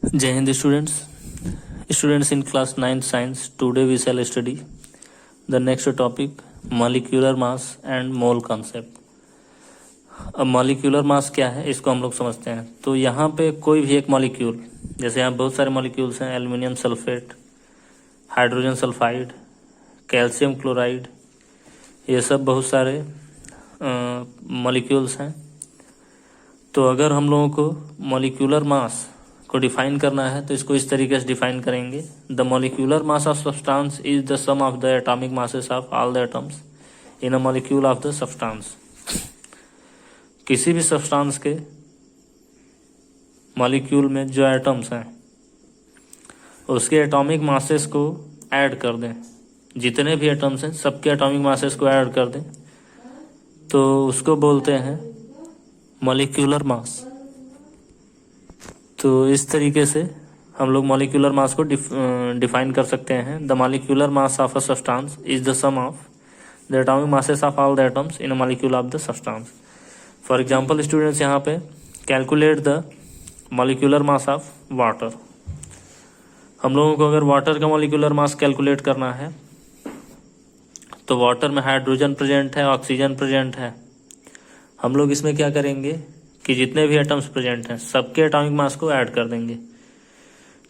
Jai Hind students in class 9th science. Today we shall study the next topic, molecular mass and mole concept. अब molecular mass क्या है इसको हम लोग समझते हैं। तो यहाँ पे कोई भी एक मॉलिक्यूल, जैसे यहाँ बहुत सारे मॉलिक्यूल्स हैं, aluminium sulphate, hydrogen sulphide, calcium chloride, ये सब बहुत सारे मॉलिक्यूल्स हैं। तो अगर हम लोगों को मॉलिक्यूलर मास को डिफाइन करना है तो इसको इस तरीके से डिफाइन करेंगे। The molecular mass of substance is the sum of the atomic masses of all the atoms in a molecule of the substance. किसी भी सब्सटेंस के मॉलिक्यूल में जो एटम्स हैं उसके एटॉमिक मासेस को ऐड कर दें, जितने भी एटम्स हैं सबके एटॉमिक मासेस को ऐड कर दें तो उसको बोलते हैं मॉलिक्यूलर मास। तो इस तरीके से हम लोग मॉलिक्यूलर मास को डिफाइन कर सकते हैं। The molecular mass of a substance is the sum of the atomic masses of all the atoms in a molecule of the substance. For example students, यहाँ पे calculate the molecular mass of water. हम लोगों को अगर water का molecular mass calculate करना है तो वाटर में हाइड्रोजन प्रेजेंट है, ऑक्सीजन प्रेजेंट है। हम लोग इसमें क्या करेंगे कि जितने भी एटम्स प्रेजेंट हैं सबके एटॉमिक मास को ऐड कर देंगे।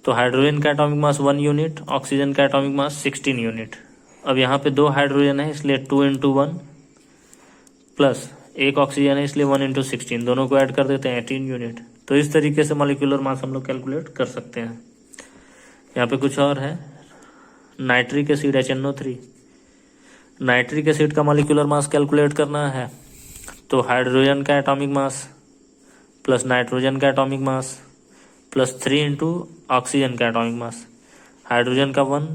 तो हाइड्रोजन का एटॉमिक मास 1 यूनिट, ऑक्सीजन का एटॉमिक मास 16 यूनिट। अब यहाँ पे 2 हाइड्रोजन है इसलिए 2 × 1 प्लस 1 ऑक्सीजन है इसलिए 1 × 16, दोनों को ऐड कर देते हैं 18 यूनिट। तो इस तरीके से मॉलिक्यूलर मास हम लोग कैलकुलेट कर सकते हैं। यहाँ पे कुछ और है, nitric acid HNO3। Nitric acid का मॉलिक्यूलर मास कैलकुलेट करना है तो हाइड्रोजन का एटॉमिक मास प्लस नाइट्रोजन का एटॉमिक मास प्लस 3 × ऑक्सीजन का एटॉमिक मास। हाइड्रोजन का 1,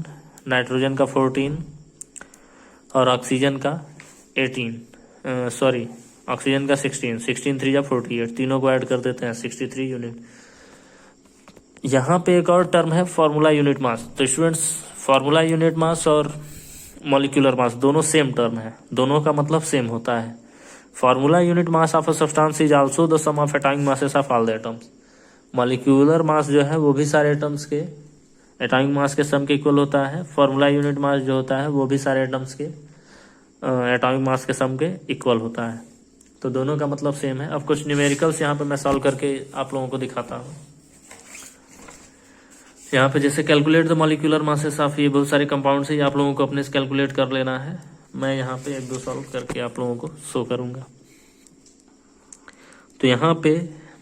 नाइट्रोजन का 14 और ऑक्सीजन का 18, ऑक्सीजन का 16, 16 3 × 48, तीनों को ऐड कर देते हैं 63 यूनिट। यहाँ पे एक और टर्म है फार्मूला यूनिट मास। तो स्टूडेंट्स, फार्मूला यूनिट मास और मॉलिक्यूलर मास दोनों सेम टर्म है, दोनों का मतलब सेम होता है। Formula unit mass of a substance is also the sum of atomic masses of all the atoms. Molecular mass जो है वो भी सारे एटम्स के एटॉमिक मास के सम के इक्वल होता है। फार्मूला यूनिट मास जो होता है वो भी सारे एटम्स के एटॉमिक मास के सम के इक्वल होता है। तो दोनों का मतलब सेम है। अब कुछ न्यूमेरिकल्स यहाँ पे मैं सॉल्व करके आप लोगों को दिखाता हूँ। यहाँ पे जैसे calculate the molecular masses of, ये बहुत सारे कंपाउंड से आप लोगों को अपने से कैलकुलेट कर लेना है। मैं यहाँ पे 1-2 सॉल्व करके आप लोगों को शो करूँगा। तो यहाँ पे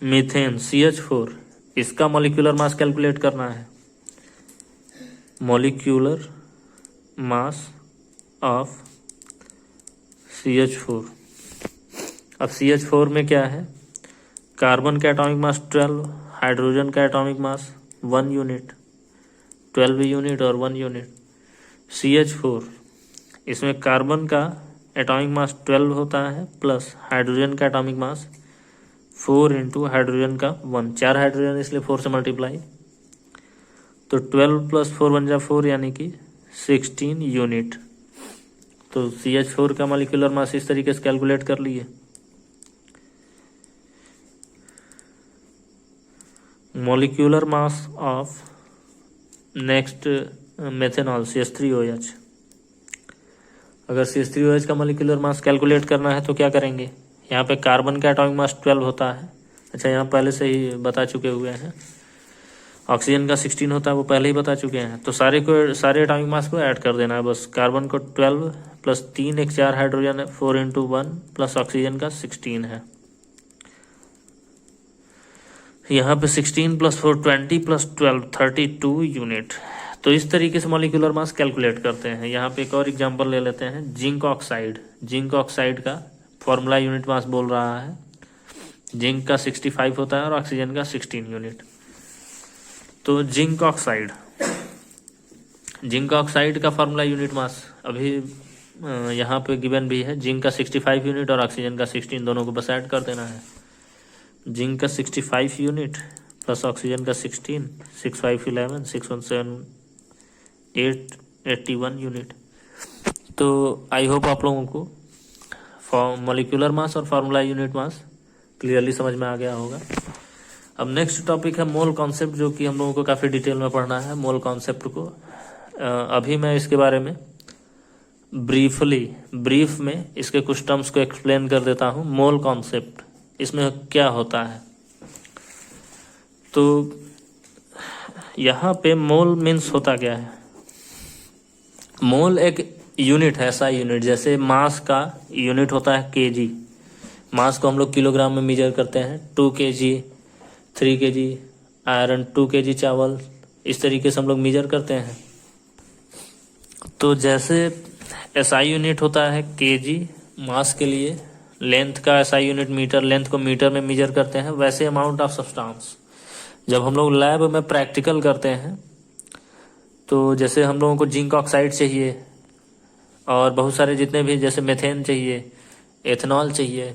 मीथेन CH4, इसका मॉलिक्यूलर मास कैलकुलेट करना है। Molecular mass of CH4। अब CH4 में क्या है, कार्बन का एटॉमिक मास 12, हाइड्रोजन का एटॉमिक मास 1 यूनिट, 12 यूनिट और 1 यूनिट। CH4 इसमें कार्बन का एटॉमिक मास 12 होता है प्लस हाइड्रोजन का एटॉमिक मास 4 × हाइड्रोजन का 1, 4 हाइड्रोजन इसलिए 4 से मल्टीप्लाई। तो 12 + 4 बन जा 4 यानी कि 16 यूनिट। तो CH4 का मॉलिक्यूलर मास इस तरीके से कैलकुलेट कर लिए। Molecular mass of next methanol CH3OH। अगर CH3OH का मॉलिक्यूलर मास कैलकुलेट करना है तो क्या करेंगे, यहाँ पे कार्बन का एटॉमिक मास 12 होता है। अच्छा, यहाँ पहले से ही बता चुके हुए हैं। ऑक्सीजन का 16 होता है, वो पहले ही बता चुके हैं। तो सारे एटॉमिक मास को ऐड कर देना है बस। कार्बन को 12 प्लस 3 एक 4 हाइड्रोजन है, 4 × 1 प्लस ऑक्सीजन का 16 है। यहाँ पे 16 + 4 20 + 12 32 यूनिट। तो इस तरीके से मॉलिक्यूलर मास कैलकुलेट करते हैं। यहाँ पे एक और एग्जांपल ले लेते हैं, जिंक ऑक्साइड। जिंक ऑक्साइड का फॉर्मूला यूनिट मास बोल रहा है, जिंक का 65 होता है और ऑक्सीजन का 16 यूनिट। तो जिंक ऑक्साइड का फॉर्मूला यूनिट मास अभी यहाँ पे गिवन भी है। जिंक का 65 यूनिट और ऑक्सीजन का 16, दोनों को बस ऐड कर देना है। जिंक का 65 यूनिट प्लस ऑक्सीजन का 16, 6 × 5 = 11, 6 × 1 = 7, 8 81 यूनिट। तो आई होप आप लोगों को मॉलिक्यूलर मास और फार्मूला यूनिट मास क्लियरली समझ में आ गया होगा। अब नेक्स्ट टॉपिक है मोल कॉन्सेप्ट, जो कि हम लोगों को काफ़ी डिटेल में पढ़ना है मोल कॉन्सेप्ट को। अभी मैं इसके बारे में ब्रीफ में इसके कुछ टर्म्स को एक्सप्लेन कर देता हूँ। मोल कॉन्सेप्ट, इसमें क्या होता है। तो यहाँ पे मोल मीन्स होता क्या है। मोल एक यूनिट है, ऐसा यूनिट जैसे मास का यूनिट होता है केजी। मास को हम लोग किलोग्राम में मेजर करते हैं। 2 kg, 3 kg आयरन, 2 kg चावल, इस तरीके से हम लोग मेजर करते हैं। तो जैसे एसआई यूनिट होता है केजी मास के लिए, लेंथ का एसआई यूनिट मीटर, लेंथ को मीटर में मेजर करते हैं, वैसे अमाउंट ऑफ सब्सटेंस जब हम लोग लैब में प्रैक्टिकल करते हैं, तो जैसे हम लोगों को जिंक ऑक्साइड चाहिए और बहुत सारे जितने भी जैसे मेथेन चाहिए, एथेनॉल चाहिए,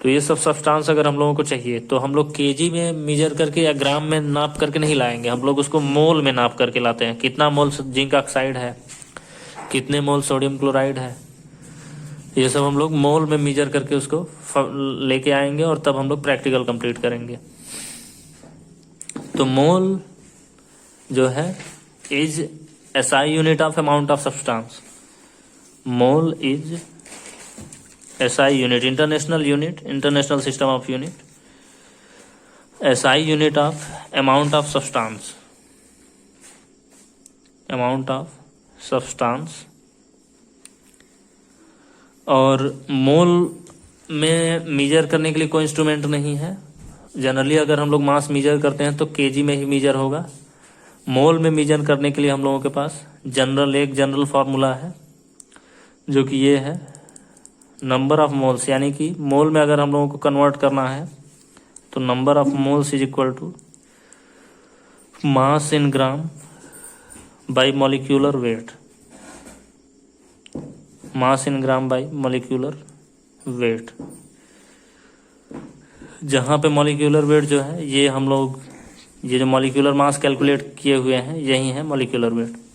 तो ये सब सब्सटेंस अगर हम लोगों को चाहिए तो हम लोग केजी में मेजर करके या ग्राम में नाप करके नहीं लाएंगे, हम लोग उसको मोल में नाप करके लाते हैं। कितना मोल जिंक ऑक्साइड है, कितने मोल सोडियम क्लोराइड है, ये सब हम लोग मोल में मेजर करके उसको लेके आएंगे और तब हम लोग प्रैक्टिकल कंप्लीट करेंगे। तो मोल जो है is SI unit of amount of substance. Mole is SI unit, international system of unit, SI unit of amount of substance, और मोल में मेजर करने के लिए कोई इंस्ट्रूमेंट नहीं है। जनरली अगर हम लोग मास मेजर करते हैं तो केजी में ही मेजर होगा। मोल में मेजर करने के लिए हम लोगों के पास जनरल फार्मूला है, जो कि ये है नंबर ऑफ मोल्स, यानी कि मोल में अगर हम लोगों को कन्वर्ट करना है तो number of moles is equal to mass in gram by molecular weight. Mass in gram by molecular weight, जहाँ पे मॉलिक्यूलर वेट जो है ये हम लोग ये जो मॉलिक्यूलर मास कैलकुलेट किए हुए हैं यही है मॉलिक्यूलर वेट।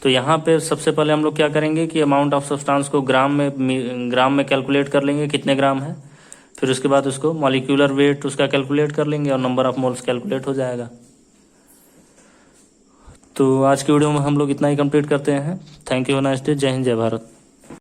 तो यहाँ पे सबसे पहले हम लोग क्या करेंगे कि अमाउंट ऑफ सब्सटेंस को ग्राम में कैलकुलेट कर लेंगे कितने ग्राम है, फिर उसके बाद उसको मॉलिक्यूलर वेट उसका कैलकुलेट कर लेंगे और नंबर ऑफ मोल्स कैलकुलेट हो जाएगा। तो आज की वीडियो में हम लोग इतना ही कंप्लीट करते हैं। थैंक यू, नाइस डे, जय हिंद, जय भारत।